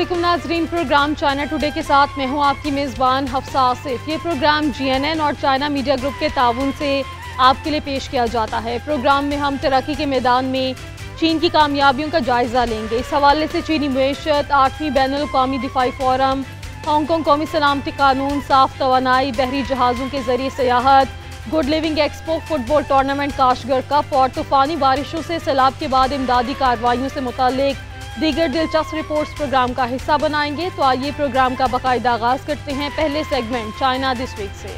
अस्सलामुअलैकुम नाज़रीन, programme China today के साथ मैं हूं आपकी मेज़बान हफ्सा आसिफ। ये प्रोग्राम GNN और चाइना मीडिया ग्रुप के ताउन से आपके लिए पेश किया जाता है। प्रोग्राम में हम तरक्की के मैदान में चीन की कामयाबियों का जायज़ा लेंगे। इस हवाले से चीनी मईशत, 8वीं बैनुल-अक़वामी दिफाई फोरम, हांगकॉन्ग कौमी सलामती कानून, साफ तवानाई, बहरी जहाज़ों के ज़रिए सयाहत, good living expo, football tournament, Kashgar cup और तूफ़ानी बारिशों से सैलाब के बाद इमदादी कार्रवाइयों से मुताल्लिक दीगर दिलचस्प रिपोर्ट्स प्रोग्राम का हिस्सा बनाएंगे। तो आइए प्रोग्राम का बाकायदा आगाज़ करते हैं पहले सेगमेंट चाइना दिस वीक से।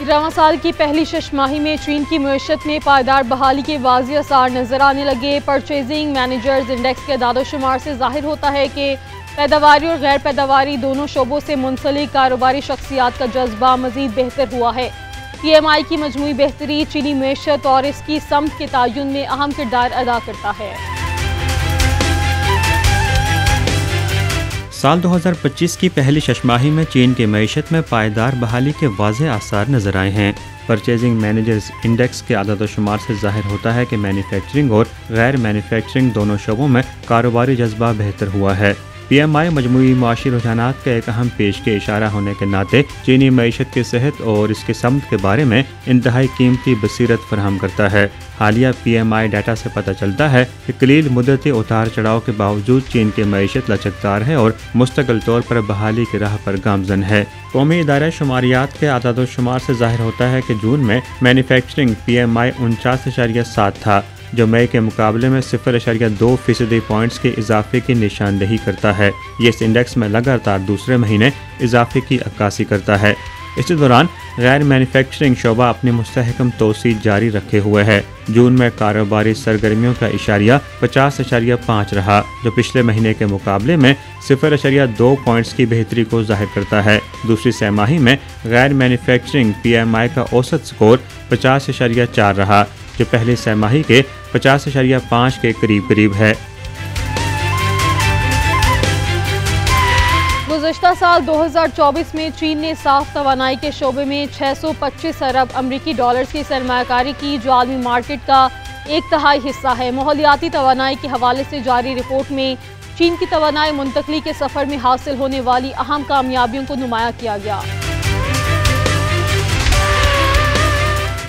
रवां साल की पहली शशमाही में चीन की मईशत में पायदार बहाली के वाज़ेह आसार नजर आने लगे। परचेजिंग मैनेजर्स इंडेक्स के दादोशुमार से जाहिर होता है कि पैदावारी और गैर पैदावारी दोनों शोबों से मुंसलिक कारोबारी शख्सियात का जज्बा मजीद बेहतर हुआ है। PMI की मजमूई बेहतरी चीनी मईशत और इसकी समत के तयन में अहम किरदार अदा करता है। साल 2025 की पहली शशमाही में चीन की मईशत में पायदार बहाली के वाज़ेह आसार नजर आए हैं। परचेजिंग मैनेजर्स इंडेक्स के आदाद-ओ-शुमार से जाहिर होता है कि मैन्युफैक्चरिंग और गैर मैन्युफैक्चरिंग दोनों शोबों में कारोबारी जज्बा बेहतर हुआ है। PMI मजमूई माशी रुझानात का एक अहम पेश के इशारा होने के नाते चीनी मईशत की सेहत और इसकी समत के बारे में इंतहाई कीमती बसीरत फराहम करता है। हालिया PMI डाटा से पता चलता है कि कलील मुद्दती उतार चढ़ाव के बावजूद चीन की मईशत लचकदार है और मुस्तकिल तौर पर बहाली की राह पर गामजन है। कौमी इदारा शुमारियात के आदाद-ओ-शुमार से जाहिर होता है कि जून में मैन्युफैक्चरिंग PMI 49.7 था, जो मई के मुकाबले में 0.2% पॉइंट्स के इजाफे की निशानदेही करता है। ये इस इंडेक्स में लगातार दूसरे महीने इजाफे की अक्कासी करता है। इसी दौरान गैर मैन्युफैक्चरिंग शोबा अपनी मुस्तहकम तोसी जारी रखे हुए है। जून में कारोबारी सरगर्मियों का इशारिया 50.5 रहा, जो पिछले महीने के मुकाबले में 0.2 पॉइंट्स की बेहतरी को जाहिर करता है। दूसरी सैमाही में गैर मैन्युफैक्चरिंग PMI का औसत स्कोर 50.4 रहा, जो पहली सैमाही के 50.5 के करीब है। गुज़श्ता साल 2024 में चीन ने साफ तवानाई के शोबे में 625 अरब अमरीकी डॉलर्स की सरमायाकारी की, जो आलमी मार्केट का 1/3 हिस्सा है। माहौलियाती तवानाई के हवाले से जारी रिपोर्ट में चीन की तवानाई मुंतकली के सफ़र में हासिल होने वाली अहम कामयाबियों को नुमाया किया गया।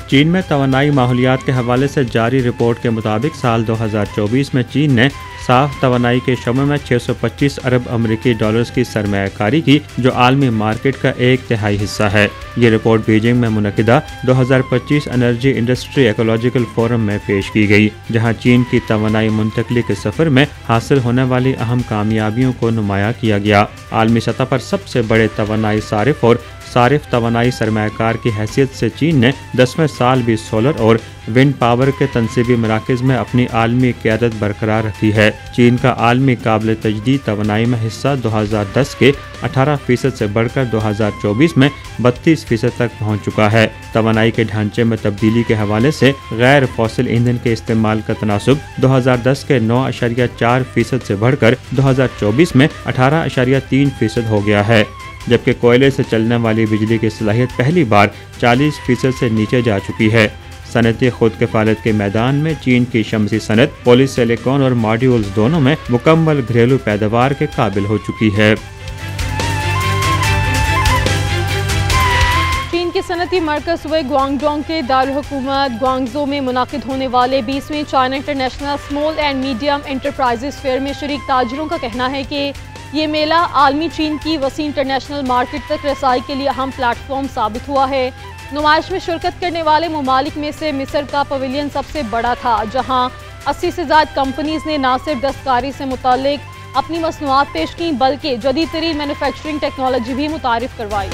चीन में तवानाई माहौलियात के हवाले से जारी रिपोर्ट के मुताबिक साल 2024 में चीन ने साफ तवानाई के शोबे में 625 अरब अमरीकी डॉलर्स की सरमायाकारी की, जो आलमी मार्केट का 1/3 हिस्सा है। ये रिपोर्ट बीजिंग में मुनक़िदा 2025 एनर्जी इंडस्ट्री इकोलॉजिकल फोरम में पेश की गई, जहाँ चीन की तवानाई मुंतकली के सफ़र में हासिल होने वाली अहम कामयाबियों को नुमाया किया गया। आलमी सतह पर सबसे बड़े तवानाई सारिफ और सारिफ तवानाई सरमायाकार की हैसियत से चीन ने 10वें साल भी सोलर और विंड पावर के तनसीबी मराकज़ में अपनी आलमी क़यादत बरकरार रखी है। चीन का आलमी काबिल तजदीद तवानाई में हिस्सा 2010 के 18% से बढ़कर 2024 में 32% तक पहुँच चुका है। तवानाई के ढांचे में तब्दीली के हवाले से गैर फॉसिल ईंधन के इस्तेमाल का तनासुब 2010 के 9.4% से बढ़कर 2024 में 18.3% हो गया है, जबकि कोयले से चलने वाली बिजली की सलाहियत पहली बार 40% से नीचे जा चुकी है। सनती खुद कफालत के मैदान में चीन की शमसी सनत पॉलीसिलिकॉन और मॉड्यूल्स दोनों में मुकम्मल घरेलू पैदावार के काबिल हो चुकी है। चीन के सनती मरकज़ सूबे ग्वांगडोंग के दारुल-हुकूमत ग्वांगझो में मुनाकिद होने वाले 20वें China international small and medium enterprises fair में शरीक ताजरों का कहना है कि ये मेला आलमी चीन की वसी इंटरनेशनल मार्केट तक रसाई के लिए अहम प्लेटफॉर्म साबित हुआ है। नुमाइश में शिरकत करने वाले ममालिक में से मिस्र का पवेलियन सबसे बड़ा था, जहां 80 से ज़्यादा कंपनीज ने न सिर्फ दस्तकारी से मुतालिक अपनी मसनूआत पेश की, बल्कि जदीद तरीन मैन्युफैक्चरिंग टेक्नोलॉजी भी मुतारिफ करवाई।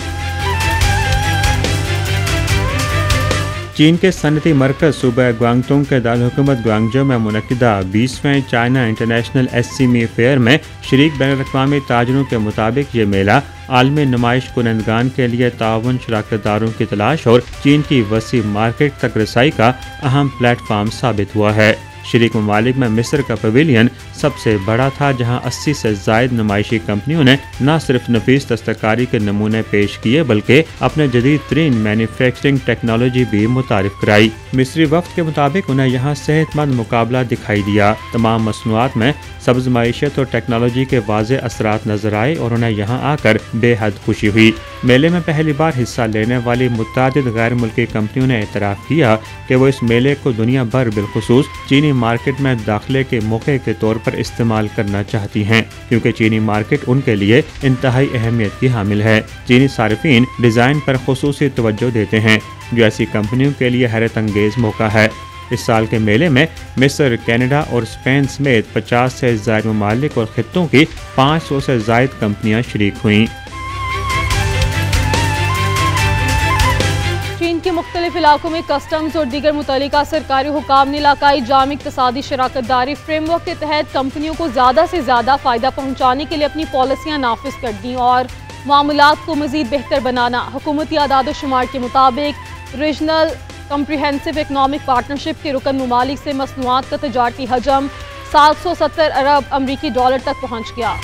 चीन के सनती मरकज़ सूबा ग्वांगडोंग के दारुल-हुकूमत ग्वांगझो में मुनक़िदा 20वें चाइना इंटरनेशनल SCME फेयर में शरीक बैनुल-अक़वामी ताजरों के मुताबिक ये मेला आलमी नुमाइश कुनंदगान के लिए ताउन शराकतदारों की तलाश और चीन की वसी मार्केट तक रसाई का अहम प्लेटफार्म साबित हुआ है। शरीक ममालिक में मिस्र का पवेलियन सबसे बड़ा था, जहाँ 80 से ज़ायद नुमाइशी कंपनियों ने न सिर्फ नफीस दस्तकारी के नमूने पेश किए बल्कि अपने जदीद तरीन मैन्युफैक्चरिंग टेक्नोलॉजी भी मुतारिफ कराई। मिस्री वफ्द के मुताबिक उन्हें यहाँ सेहतमंद मुकाबला दिखाई दिया। तमाम मसनूआत में सब्ज मईशत और टेक्नोलॉजी के वाज़े असरात नजर आए और उन्हें यहाँ आकर बेहद खुशी हुई। मेले में पहली बार हिस्सा लेने वाली मुतादिद गैर मुल्की कंपनियों ने एतराफ़ किया कि वो इस मेले को दुनिया भर बिलखुसूस चीनी मार्केट में दाखिले के मौके के तौर पर इस्तेमाल करना चाहती हैं, क्योंकि चीनी मार्केट उनके लिए इंतहाई अहमियत की हामिल है। चीनी सार्फिन डिज़ाइन पर खुसूसी तवज्जो देते हैं, जो ऐसी कंपनियों के लिए हैरत अंगेज़ मौका है। इस साल के मेले में मिस्र, कनाडा और स्पेन समेत 50 से ज़ायद ममालिक और खित्तों की 500 से ज़ायद कंपनियां शरीक हुईं। चीन के मुख्तलिफ इलाकों में कस्टम्स और दीगर मुतल्लिका सरकारी हुकाम ने इलाकाई जाम इक़्तिसादी शराकत दारी फ्रेमवर्क के तहत कंपनियों को ज़्यादा से ज़्यादा फ़ायदा पहुँचाने के लिए अपनी पॉलिसियाँ नाफिज कर दी और मामलात को मज़ीद बेहतर बनाना। हुकूमती आदाद शुमार के मुताबिक रीजनल कम्प्रिहेंसिव इकनॉमिक पार्टनरशिप के रुकन ममालिक से मसनूआत का तजारती हजम 770 अरब अमरीकी डॉलर तक पहुँच गया।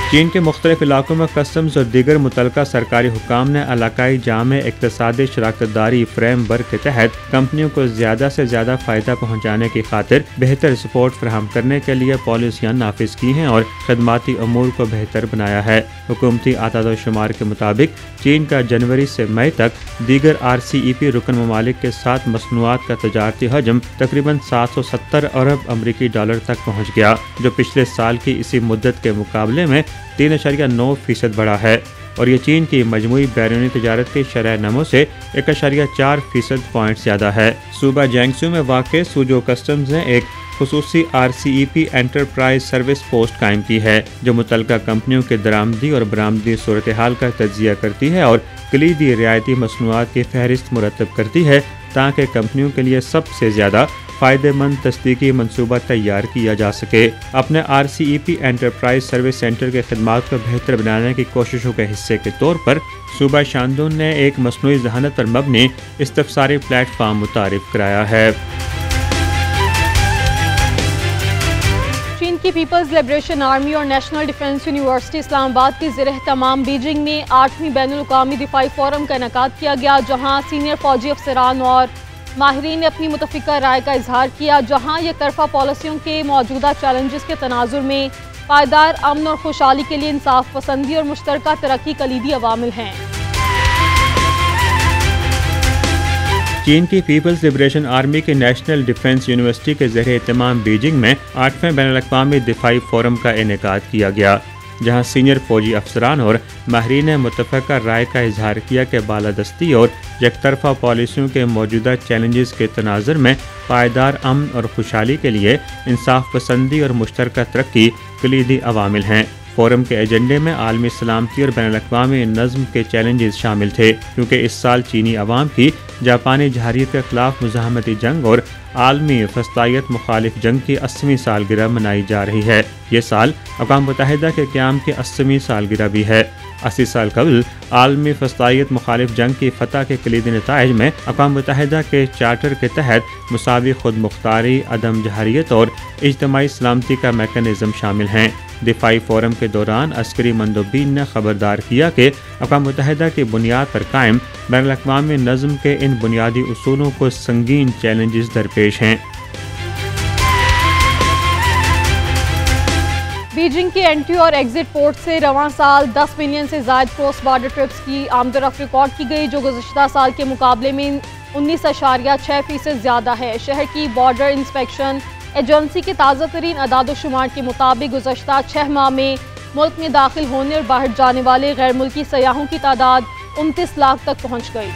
चीन के मुख्तलिफ इलाकों में कस्टम्स और दीगर मुतल्लिका सरकारी हुकाम ने इलाकाई जामे इक़्तिसादी शराकत दारी फ्रेम वर्क के तहत कंपनियों को ज़्यादा से ज़्यादा फ़ायदा पहुँचाने की खातिर बेहतर सपोर्ट फराहम करने के लिए पॉलिसियाँ नाफिज की हैं और खदमाती अमूर को बेहतर बनाया है। हुकूमती आदाद व शुमार के मुताबिक चीन का जनवरी से मई तक दीगर RCEP रुकन ममालिक के साथ मसनूआत का तजारती हजम तकरीबन 770 अरब अमरीकी डॉलर तक पहुँच गया, जो पिछले साल की इसी मुद्दत के मुकाबले में 3.9% बढ़ा है और ये चीन की मजमूई बैरूनी तजारत की शरह नमो से 1.4% पॉइंट ज़्यादा है। सूबा जियांगसू में वाक़ सूजो कस्टम्स ने एक खुसूसी RCEP एंटरप्राइज सर्विस पोस्ट कायम की है, जो मुतल्लिका कंपनियों के दरामदी और बरामदी सूरत हाल का तज्जिया करती है और कलीदी रियायती मसनूआत की फहरिस्त मुरतब करती है, ताकि कंपनियों के लिए सबसे ज़्यादा फ़ायदेमंद तस्दीकी मंसूबा तैयार किया जा सके। अपने RCEP एंटरप्राइज सर्विस सेंटर के खदमात को बेहतर बनाने की कोशिशों के हिस्से के तौर पर सूबा शानदून ने एक मसनूई ज़हानत पर मबनी इस्तफसारी प्लेटफार्म मुतारिफ कराया है। चीन की पीपल्स लिबरेशन आर्मी और नेशनल डिफेंस यूनिवर्सिटी इस्लामाबाद के ज़ेर तमाम बीजिंग में 8वीं बैनुल-अक़वामी दिफाई फोरम का इनेकाद किया गया, जहाँ सीनियर फौजी अफसरान और माहिरीन ने अपनी मुतफ़िका राय का इजहार किया, जहाँ एक तरफा पॉलिसियों के मौजूदा चैलेंजेस के तनाजुर में पायदार अमन और खुशहाली के लिए इंसाफ पसंदी और मुश्तरका तरक्की कलीदी अवामिल हैं। चीन की पीपल्स लिबरेशन आर्मी के नेशनल डिफेंस यूनिवर्सिटी के ज़ेर एहतमाम बीजिंग में 8वें बैनुल-अक़वामी दिफाई फोरम का इनेकाद किया गया, जहाँ सीनियर फौजी अफसरान और माहिरीन ने मुतफ़िका राय का इजहार किया कि बालादस्ती और यकतरफा पॉलिसियों के मौजूदा चैलेंजेस के तनाज़ुर में पायदार अमन और खुशहाली के लिए इंसाफ पसंदी और मुश्तरका तरक्की कलीदी अवामिल हैं। फोरम के एजेंडे में आलमी सलामती और बैनुल-अक़वामी नज़्म के चैलेंजेस शामिल थे, क्योंकि इस साल चीनी अवाम की जापानी जहारियत के खिलाफ मुज़ाहमती जंग और आलमी फस्तायत मुखालिफ जंग की 80वीं सालगिरह मनाई जा रही है। ये साल अक़वाम मुत्तहिदा के क़याम की 80वीं सालगिरह भी है। 80 साल कबल आलमी फस्तायत मुखालिफ जंग की फतह के कलीदी नताइज में अक़वाम मुत्तहिदा के चार्टर के तहत मुसावी खुद मुख्तारी, अदम जहारियत और इज्तिमाई सलामती का मैकेनिज़्म शामिल हैं। दिफाई फोरम के दौरान अस्करी मंदोबीन ने खबरदार किया कि अक़वाम मुत्तहिदा की बुनियाद पर कायम बैनुल-अक़वामी नज़्म के इन बुनियादी उसूलों को संगीन चैलेंजेस दरपेश हैं। बीजिंग के एंट्री और एग्जिट पोर्ट से रवां साल 10 मिलियन से ज़ायद क्रॉस बॉर्डर ट्रिप्स की आमदरफ्त रिकॉर्ड की गई, जो गुज़श्ता साल के मुकाबले में 19.6% ज़्यादा है। शहर की बॉर्डर इंस्पेक्शन एजेंसी के ताज़ा तरीन अदाद शुमार के मुताबिक गुज़श्ता 6 माह में मुल्क में दाखिल होने और बाहर जाने वाले गैर मुल्की सयाहों की तादाद 29 लाख तक पहुँच गई।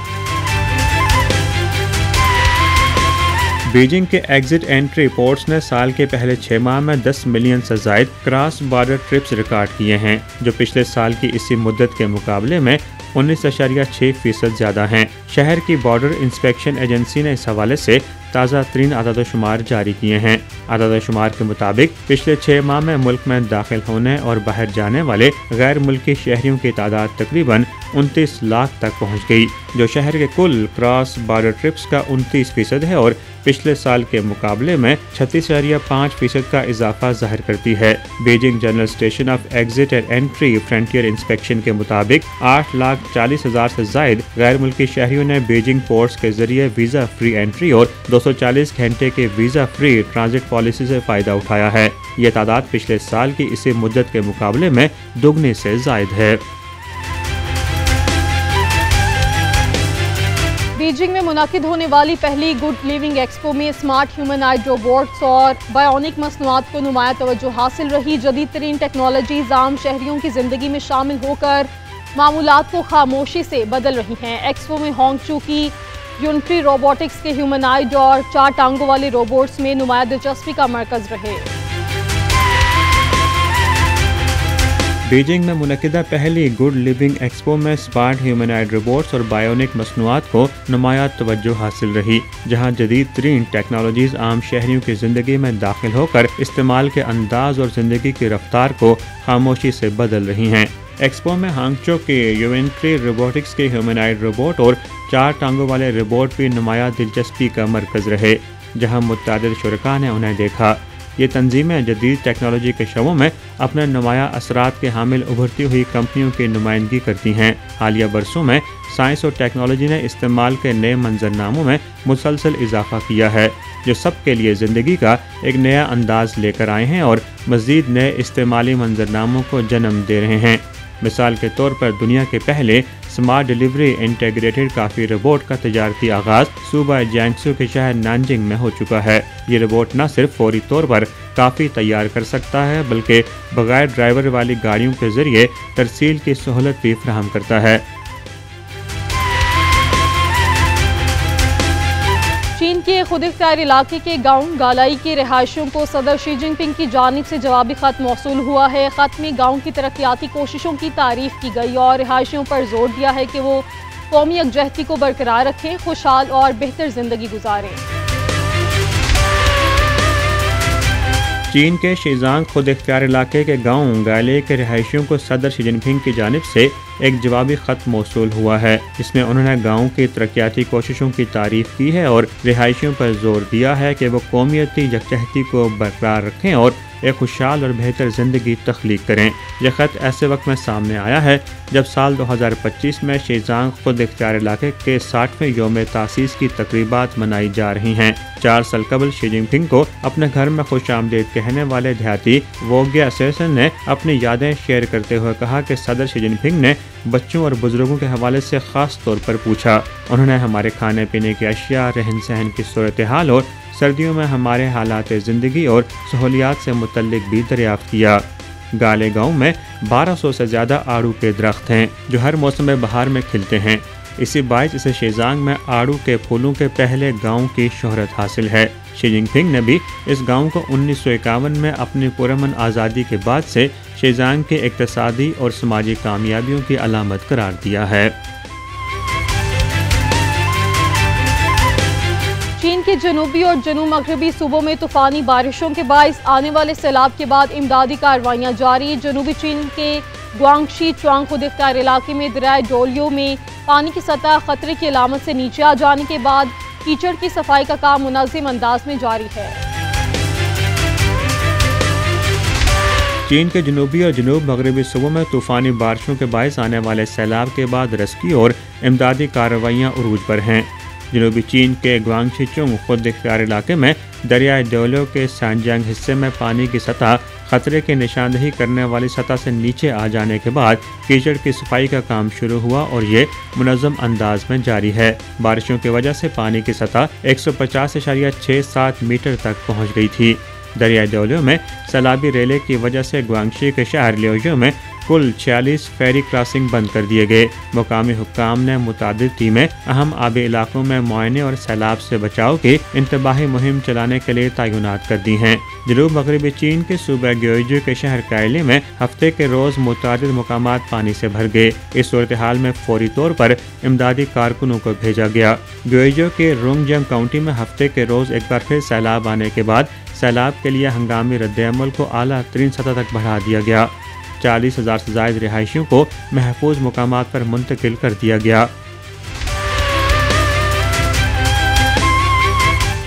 बीजिंग के एग्जिट एंट्री पोर्ट्स ने साल के पहले 6 माह में 10 मिलियन से ज़ायद क्रॉस बॉर्डर ट्रिप्स रिकॉर्ड किए हैं, जो पिछले साल की इसी मुद्दत के मुकाबले में 19.6% ज़्यादा हैं। शहर की बॉर्डर इंस्पेक्शन एजेंसी ने इस हवाले से ताज़ा तरीन आदाद शुमार जारी किए हैं। आदाद शुमार के मुताबिक पिछले 6 माह में मुल्क में दाखिल होने और बाहर जाने वाले गैर मुल्की शहरियों की तादाद तकरीबन 29 लाख तक पहुँच गई, जो शहर के कुल क्रॉस बॉर्डर ट्रिप्स का 29% है और पिछले साल के मुकाबले में 36.5% का इजाफा जाहिर करती है। Beijing general station of exit and entry frontier inspection के मुताबिक 8,40,000 से जायद गैर मुल्की शहरियों ने बीजिंग पोर्ट्स के जरिए वीज़ा फ्री एंट्री और 240 घंटे के वीज़ा फ्री ट्रांजिट पॉलिसी से फ़ायदा उठाया है। ये तादाद पिछले साल की इसी मुद्दत के मुकाबले में दुगने से जायद है। बीजिंग में मुनाकिद होने वाली पहली गुड लिविंग एक्सपो में स्मार्ट ह्यूमनॉइड रोबोट्स और बायोनिक मसनूआत को नुमाया तवज्जो हासिल रही। जदीद तरीन टेक्नोलॉजीज आम शहरियों की जिंदगी में शामिल होकर मामूलात को खामोशी से बदल रही हैं। एक्सपो में होंगचू की यूनिटरी रोबोटिक्स के ह्यूमनॉइड और 4 टांगों वाले रोबोट्स में नुमाया दिलचस्पी का मरकज रहे। बीजिंग में मुनक़िदा पहली गुड लिविंग एक्सपो में स्मार्ट ह्यूमनॉइड रोबोट्स और बायोनिक मसनूआत को नुमाया तवज्जो हासिल रही, जहां जदीद तरीन टेक्नोलॉजीज आम शहरियों की ज़िंदगी में दाखिल होकर इस्तेमाल के अंदाज और ज़िंदगी की रफ्तार को खामोशी से बदल रही हैं। एक्सपो में हांगचो के यूनिटरी रोबोटिक्स के ह्यूमनॉइड रोबोट और 4 टांगों वाले रोबोट भी नुमाया दिलचस्पी का मरकज़ रहे, जहाँ मुतअद्दिद शुरका ने उन्हें देखा। ये तंजीमें जदीद टेक्नोलॉजी के शोबों में अपने नुमाया असरात के हामिल उभरती हुई कंपनियों की नुमाइंदगी करती हैं। हालिया बरसों में साइंस और टेक्नोलॉजी ने इस्तेमाल के नए मंजरनामों में मुसलसल इजाफा किया है, जो सबके लिए ज़िंदगी का एक नया अंदाज लेकर आए हैं और मज़ीद नए इस्तेमाली मंजरनामों को जन्म दे रहे हैं। मिसाल के तौर पर दुनिया के पहले स्मार्ट डिलीवरी इंटीग्रेटेड काफ़ी रोबोट का तजारती आगाज़ सूबा जियांगसू के शहर नानजिंग में हो चुका है। ये रोबोट न सिर्फ फौरी तौर पर काफ़ी तैयार कर सकता है, बल्कि बगैर ड्राइवर वाली गाड़ियों के ज़रिए तरसील की सहूलत भी फराहम करता है। चीन के खुद इख्तियार इलाके के गांव गालाई के रहायशियों को सदर शी जिनपिंग की जानिब से जवाबी खत मौसूल हुआ है। खत में गांव की तरक्याती कोशिशों की तारीफ की गई और रहायशियों पर जोर दिया है कि वो कौमी यकजहती को बरकरार रखें, खुशहाल और बेहतर जिंदगी गुजारें। चीन के शीजांग खुद इख्तियार इलाके के गांव गाले के रहायशियों को सदर शी जिनपिंग की जानिब से एक जवाबी ख़त मौसूल हुआ है। इसमें उन्होंने गांव की तरक्याती कोशिशों की तारीफ की है और रिहायशियों पर जोर दिया है कि वो कौमियती यकजहती को बरकरार रखें और एक खुशहाल और बेहतर ज़िंदगी तख्लीक करें। यह ख़त ऐसे वक्त में सामने आया है जब साल 2025 में शीजांग खुद इख्तियार इलाके के 60वें यौम तासीस की तकरीबात मनाई जा रही हैं। 4 साल कबल शी जिनपिंग को अपने घर में खुश आमदीद कहने वाले देहाती वोग्या सेसन ने अपनी यादें शेयर करते हुए कहा कि सदर शी जिनपिंग ने बच्चों और बुजुर्गों के हवाले से ख़ास तौर पर पूछा। उन्होंने हमारे खाने पीने की अशिया, रहन सहन की सूरत हाल और सर्दियों में हमारे हालात ज़िंदगी और सहूलियात से मुतल्लिक भी दरियाफ्त किया। गाले गांव में 1200 से ज़्यादा आड़ू के दरख्त हैं जो हर मौसम बहार में खिलते हैं। इसी बाइस इसे शीजांग में आड़ू के फूलों के पहले गांव की शोहरत हासिल है। शी जिनपिंग ने भी इस गांव को 1951 में अपनी पुरअमन आज़ादी के बाद से शीजांग के इक़्तिसादी और समाजी कामयाबियों की अलामत करार दिया है। चीन के जनूबी और जनूब मगरबी सूबों में तूफ़ानी बारिशों के बाइस आने वाले सैलाब के बाद इमदादी कार्रवाइयाँ जारी। जनूबी चीन के गुआंगशी चुआंग खुद इख्तियार इलाके में दरियाए डोलियो में पानी की सतह खतरे की अलामत से नीचे आ जाने के बाद कीचड़ की सफाई का काम मुनज़्ज़म अंदाज में जारी है। चीन के जनूबी और जनूब मगरबी सूबों में तूफ़ानी बारिशों के बाइस आने वाले सैलाब के बाद रेस्क्यू और इमदादी कार्रवाइयाँ उरूज पर हैं। जनूबी चीन के गुआंगशी चुआंग खुद इख्तियार इलाके में दरियाए डोलियो के सांजियांग हिस्से में पानी की सतह खतरे की निशानदही करने वाली सतह से नीचे आ जाने के बाद कीचड़ की सफाई का काम शुरू हुआ और ये मुनज़्ज़म अंदाज में जारी है। बारिशों की वजह से पानी की सतह 150.67 मीटर तक पहुँच गई थी। दरियाए डोलियो में सैलाबी रेले की वजह से गुआंगशी के शहर लियोजियो में कुल 46 फेरी क्रॉसिंग बंद कर दिए गए। मुकामी हुक्काम ने मुतादिद टीमें अहम आबी इलाकों में मुआयने और सैलाब से बचाव की इंतबाही मुहिम चलाने के लिए तैनात कर दी हैं। जनूब मगरबी चीन के सूबे ग्योइजू के शहर कायली में हफ्ते के रोज़ मुतादिद मुकामात पानी से भर गए। इस सूरत हाल में फौरी तौर पर इमदादी कारकुनों को भेजा गया। ग्योइजू के रुंगजम काउंटी में हफ्ते के रोज़ एक बार फिर सैलाब आने के बाद سیلاب کے لیے ہنگامی رد عمل کو اعلیٰ ترین سطح تک بڑھا دیا گیا۔ 40,000 سے زائد رہائشیوں کو محفوظ مقامات پر منتقل کر دیا گیا۔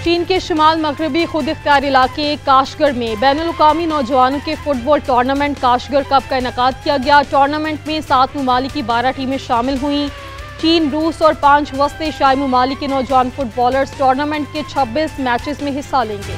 چین کے شمال مغربی خود اختیار علاقے کاشغر میں بین الاقوامی نوجوانوں کے فٹ بال ٹورنامنٹ کاشغر کپ کا انعقاد کیا گیا۔ ٹورنامنٹ میں 7 ممالک کی 12 ٹیمیں شامل ہوئیں۔ چین، روس اور 5 وسط ایشیائی ممالک کے نوجوان فٹ بالرز ٹورنامنٹ کے 26 میچز میں حصہ لیں گے۔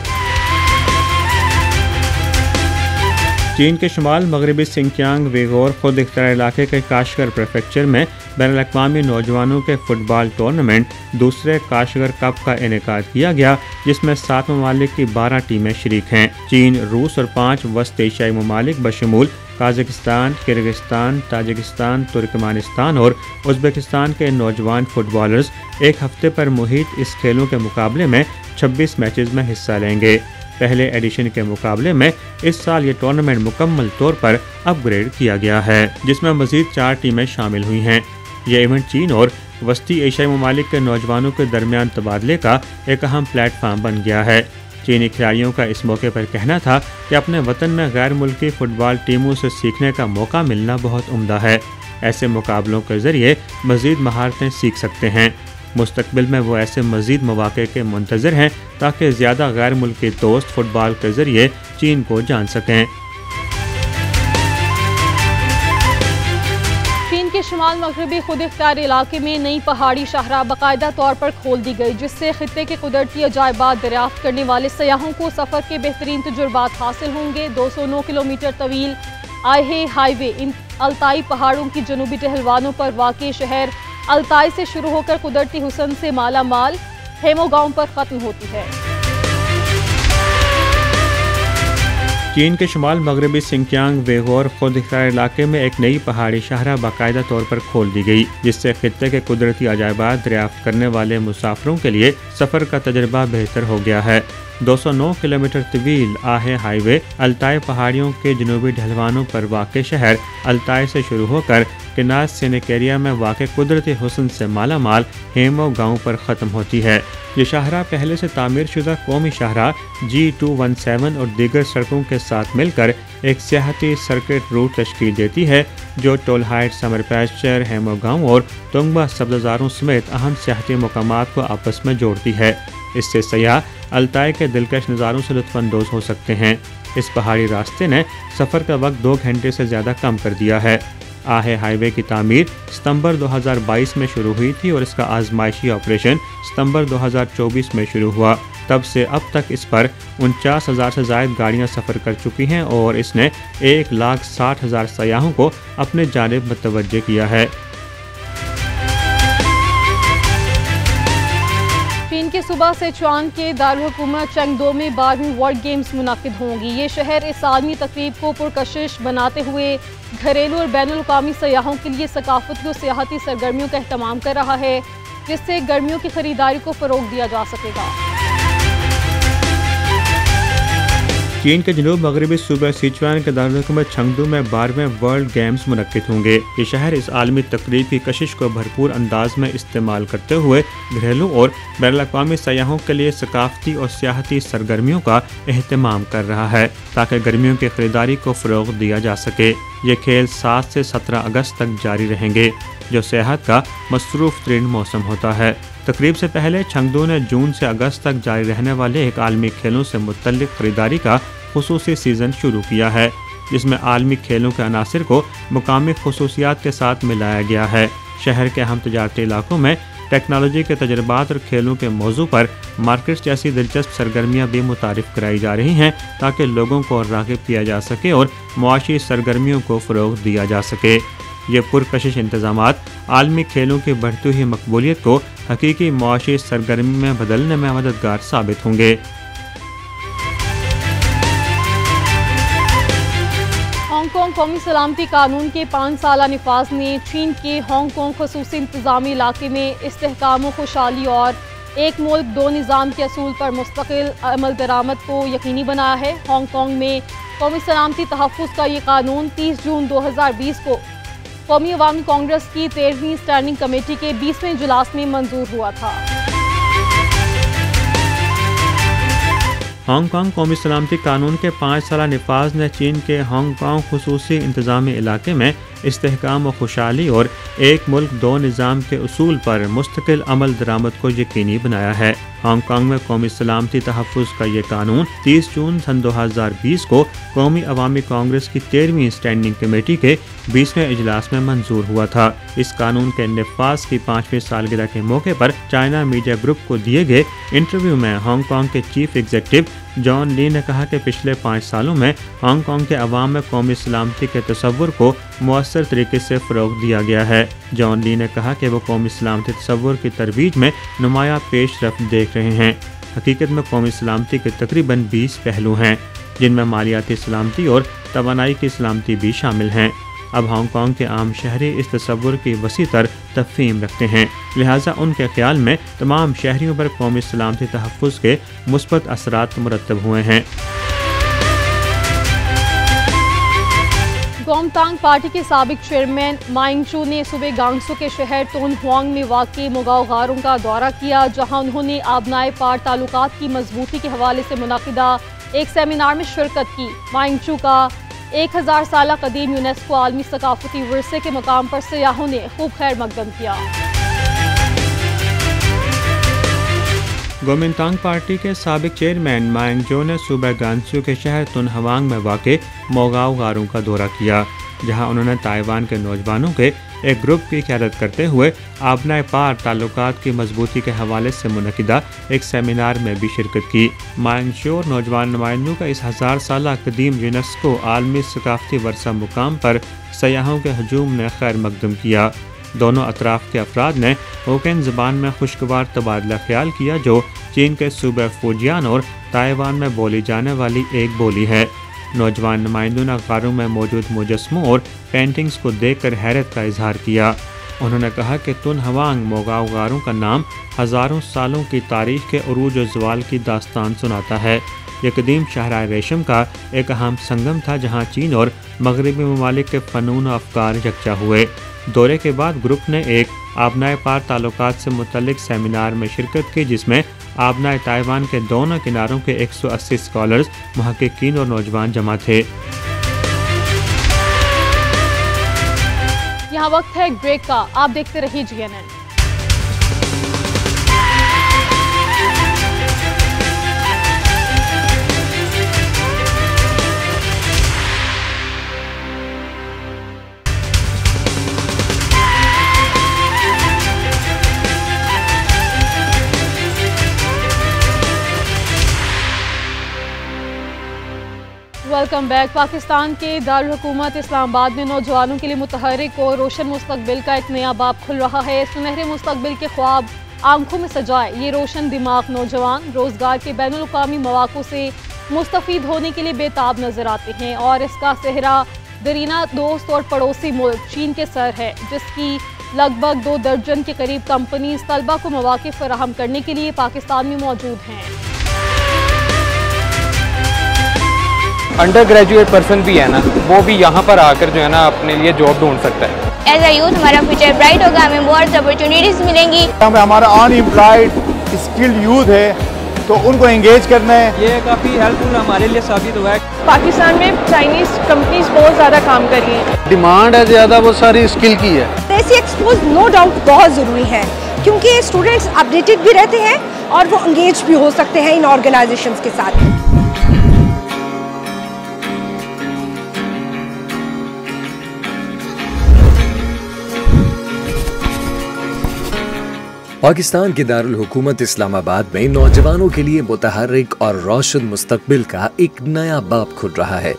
چین کے شمال مغربی سنکیانگ ویغور خود اختیار علاقے کے کاشغر پریفیکچر میں بین الاقوامی نوجوانوں کے فٹ بال ٹورنامنٹ دوسرے کاشغر کپ کا انعقاد کیا گیا، جس میں 7 ممالک کی 12 ٹیمیں شریک ہیں۔ چین، روس اور 5 وسط ایشیائی ممالک بشمول قازقستان، کرغزستان، تاجکستان، ترکمانستان اور ازبکستان کے نوجوان فٹ بالرز ایک ہفتے پر محیط اس کھیلوں کے مقابلے میں 26 میچز میں حصہ لیں گے۔ پہلے ایڈیشن کے مقابلے میں اس سال یہ ٹورنامنٹ مکمل طور پر اپ گریڈ کیا گیا ہے، جس میں مزید 4 ٹیمیں شامل ہوئی ہیں۔ یہ ایونٹ چین اور وسطی ایشیائی ممالک کے نوجوانوں کے درمیان تبادلے کا ایک اہم پلیٹ فارم بن گیا ہے۔ چینی کھلاڑیوں کا اس موقع پر کہنا تھا کہ اپنے وطن میں غیر ملکی فٹ بال ٹیموں سے سیکھنے کا موقع ملنا بہت عمدہ ہے۔ ایسے مقابلوں کے ذریعے مزید مہارتیں سیکھ سکتے ہیں۔ مستقبل میں وہ ایسے مزید مواقع کے منتظر ہیں تاکہ زیادہ غیر ملکی دوست فٹ بال کے ذریعے چین کو جان سکیں۔ چین کے شمال مغربی خود اختیار علاقے میں نئی پہاڑی شاہراہ باقاعدہ طور پر کھول دی گئی، جس سے خطے کے قدرتی عجائبات دریافت کرنے والے سیاحوں کو سفر کے بہترین تجربات حاصل ہوں گے۔ 209 کلومیٹر طویل آئے ہائی وے ان التائی پہاڑوں کی جنوبی ٹہلوانوں پر واقع شہر التائی سے شروع ہو کر قدرتی حسن سے مالا مال ہیمو گاؤں پر ختم ہوتی ہے۔ چین کے شمال مغربی سنکیانگ ویغور خود اختیار علاقے میں ایک نئی پہاڑی شاہراہ باقاعدہ طور پر کھول دی گئی، جس سے خطے کے قدرتی عجائبات دریافت کرنے والے مسافروں کے لیے سفر کا تجربہ بہتر ہو گیا ہے۔ 209 کلومیٹر طویل آہے ہائی وے التائی پہاڑیوں کے جنوبی ڈھلوانوں پر واقع شہر التائی سے شروع ہو کر کناز سینیکیریا میں واقع قدرتی حسن سے مالا مال ہیمو گاؤں پر ختم ہوتی ہے۔ یہ شاہراہ پہلے سے تعمیر شدہ قومی شاہراہ G217 اور دیگر سڑکوں کے ساتھ مل کر ایک سیاحتی سرکٹ روٹ تشکیل دیتی ہے، جو ٹول ہائٹ، سمر پیسچر، ہیمو گاؤں اور تونگبا سبززاروں سمیت اہم سیاحتی مقامات کو آپس میں جوڑتی ہے۔ اس سے سیاح التائی کے دلکش نظاروں سے لطف اندوز ہو سکتے ہیں۔ اس پہاڑی راستے نے سفر کا وقت 2 گھنٹے سے زیادہ کم کر دیا ہے۔ آہے ہائی وے کی تعمیر ستمبر 2022 میں شروع ہوئی تھی اور اس کا آزمائشی آپریشن ستمبر 2024 میں شروع ہوا۔ تب سے اب تک اس پر 49,000 سے زائد گاڑیاں سفر کر چکی ہیں اور اس نے 1,60,000 سیاحوں کو اپنے جانب متوجہ کیا ہے۔ چین کے صوبہ سیچوان کے دارالحکومت چنگدو میں 12ویں ورلڈ گیمز منعقد ہوں گی۔ یہ شہر اس عالمی تقریب کو پرکشش بناتے ہوئے گھریلو اور بین الاقوامی سیاحوں کے لیے ثقافتی اور سیاحتی سرگرمیوں کا اہتمام کر رہا ہے، جس سے گرمیوں کی خریداری کو فروغ دیا جا سکے گا۔ چین کے جنوب مغربی صوبہ سیچوان کے دارالحکومت چنگدو میں 12ویں ورلڈ گیمز منعقد ہوں گے۔ یہ شہر اس عالمی تقریب کی کشش کو بھرپور انداز میں استعمال کرتے ہوئے گھریلو اور بین الاقوامی سیاحوں کے لیے ثقافتی اور سیاحتی سرگرمیوں کا اہتمام کر رہا ہے تاکہ گرمیوں کی خریداری کو فروغ دیا جا سکے۔ یہ کھیل 7 سے 17 اگست تک جاری رہیں گے، جو سیاحت کا مصروف ترین موسم ہوتا ہے۔ تقریب سے پہلے چنگدو نے جون سے اگست تک جاری رہنے والے ایک عالمی کھیلوں سے متعلق خریداری کا خصوصی سیزن شروع کیا ہے، جس میں عالمی کھیلوں کے عناصر کو مقامی خصوصیات کے ساتھ ملایا گیا ہے۔ شہر کے اہم تجارتی علاقوں میں ٹیکنالوجی کے تجربات اور کھیلوں کے موضوع پر مارکیٹس جیسی دلچسپ سرگرمیاں بھی متعارف کرائی جا رہی ہیں تاکہ لوگوں کو راغب کیا جا سکے اور معاشی سرگرمیوں کو فروغ دیا جا سکے۔ یہ پرکشش انتظامات عالمی کھیلوں کی بڑھتی ہوئی مقبولیت کو حقیقی معاشی سرگرمی میں بدلنے میں مددگار ثابت ہوں گے۔ ہانگ کانگ قومی سلامتی قانون کے 5 سالہ نفاذ نے چین کے ہانگ کانگ خصوصی انتظامی علاقے میں استحکام و خوشحالی اور ایک ملک دو نظام کے اصول پر مستقل عمل درآمد کو یقینی بنایا ہے۔ ہانگ کانگ میں قومی سلامتی تحفظ کا یہ قانون 30 جون 2020 کو قومی عوامی کانگریس کی 13ویں اسٹینڈنگ کمیٹی کے 20ویں اجلاس میں منظور ہوا تھا۔ ہانگ کانگ قومی سلامتی قانون کے 5 سالہ نفاذ نے چین کے ہانگ کانگ خصوصی انتظامی علاقے میں استحکام و خوشحالی اور ایک ملک دو نظام کے اصول پر مستقل عمل درآمد کو یقینی بنایا ہے۔ ہانگ کانگ میں قومی سلامتی تحفظ کا یہ قانون 30 جون سن 2020 کو قومی عوامی کانگریس کی 13ویں اسٹینڈنگ کمیٹی کے 20ویں اجلاس میں منظور ہوا تھا۔ اس قانون کے نفاذ کی 5ویں سالگرہ کے موقع پر چائنا میڈیا گروپ کو دیے گئے انٹرویو میں ہانگ کانگ کے چیف ایگزیکٹو جان لی نے کہا کہ پچھلے 5 سالوں میں ہانگ کانگ کے عوام میں قومی سلامتی کے تصور کو مؤثر طریقے سے فروغ دیا گیا ہے۔ جان لی نے کہا کہ وہ قومی سلامتی تصور کی ترویج میں نمایاں پیش رفت دیکھ رہے ہیں۔ حقیقت میں قومی سلامتی کے تقریباً 20 پہلو ہیں، جن میں مالیاتی سلامتی اور توانائی کی سلامتی بھی شامل ہیں۔ اب ہانگ کانگ کے عام شہری اس تصور کی وسیع تر تفہیم رکھتے ہیں، لہٰذا ان کے خیال میں تمام شہریوں پر قومی سلامتی تحفظ کے مثبت اثرات مرتب ہوئے ہیں۔ گومتانگ پارٹی کے سابق چیئرمین مائنگ چو نے صوبے گانگسو کے شہر تون ہوانگ میں واقع موگاؤ غاروں کا دورہ کیا، جہاں انہوں نے آبنائے پار تعلقات کی مضبوطی کے حوالے سے منعقدہ ایک سیمینار میں شرکت کی۔ مائنگ چو کا 1000 سالہ قدیم یونیسکو عالمی ثقافتی ورثے کے مقام پر سیاحوں نے خوب خیر مقدم کیا۔ گومنتانگ پارٹی کے سابق چیئرمین مائنگ جو نے صوبہ گانسو کے شہر تن ہوانگ میں واقع موگاؤ غاروں کا دورہ کیا، جہاں انہوں نے تائیوان کے نوجوانوں کے ایک گروپ کی قیادت کرتے ہوئے آبنائے پار تعلقات کی مضبوطی کے حوالے سے منعقدہ ایک سیمینار میں بھی شرکت کی۔ مائنگ شو اور نوجوان نمائندوں کا اس 1000 سالہ قدیم یونیسکو عالمی ثقافتی ورثہ مقام پر سیاحوں کے ہجوم نے خیر مقدم کیا۔ دونوں اطراف کے افراد نے ہوکین زبان میں خوشگوار تبادلہ خیال کیا، جو چین کے صوبہ فوجیان اور تائیوان میں بولی جانے والی ایک بولی ہے۔ نوجوان نمائندوں نے غاروں میں موجود مجسموں اور پینٹنگز کو دیکھ کر حیرت کا اظہار کیا۔ انہوں نے کہا کہ تن ہوانگ موگاؤ غاروں کا نام ہزاروں سالوں کی تاریخ کے عروج و زوال کی داستان سناتا ہے۔ یہ قدیم شاہراہ ریشم کا ایک اہم سنگم تھا، جہاں چین اور مغربی ممالک کے فنون و افکار یکجا ہوئے۔ دورے کے بعد گروپ نے ایک آبنائے پار تعلقات سے متعلق سیمینار میں شرکت کی، جس میں آبنائے تائیوان کے دونوں کناروں کے 180 اسکالرز، محققین اور نوجوان جمع تھے۔ یہاں وقت ہے ایک بریک کا، آپ دیکھتے رہیے GNN۔ Welcome back. پاکستان کے دارالحکومت اسلام آباد میں نوجوانوں کے لیے متحرک اور روشن مستقبل کا ایک نیا باب کھل رہا ہے۔ سنہرے مستقبل کے خواب آنکھوں میں سجائے یہ روشن دماغ نوجوان روزگار کے بین الاقوامی مواقع سے مستفید ہونے کے لیے بے تاب نظر آتے ہیں، اور اس کا صحرا دیرینہ دوست اور پڑوسی ملک چین کے سر ہے، جس کی لگ بھگ 2 درجن کے قریب کمپنیز طلبہ کو مواقع فراہم کرنے کے لیے پاکستان میں موجود ہیں۔ انڈر گریجویٹ پرسن بھی ہے نا، وہ بھی یہاں پر آ کر جو ہے نا اپنے لیے جاب ڈھونڈ سکتا ہے۔ ایز اے یوتھ ہمارا فیوچر برائٹ ہوگا، ہمیں بہت اپرچونیٹیز ملیں گی۔ ہمارا ان امپلائڈ اسکلڈ یوتھ ہے تو ان کو انگیج کرنا ہے۔ یہ کافی ہیلپ فل ہمارے لیے ثابت ہوا ہے۔ پاکستان میں چائنیز کمپنیز بہت زیادہ کام کر رہی ہیں، ڈیمانڈ ہے زیادہ، وہ ساری اسکل کی ہے۔ ایسی ایکسپوز نو ڈاؤٹ بہت ضروری ہے، کیونکہ اسٹوڈنٹس اپڈیٹڈ بھی رہتے ہیں اور وہ انگیج بھی ہو سکتے ہیں ان آرگنائزیشنز کے ساتھ۔ پاکستان کے دارالحکومت اسلام آباد میں نوجوانوں کے لیے متحرک اور روشن مستقبل کا ایک نیا باب کھل رہا ہے۔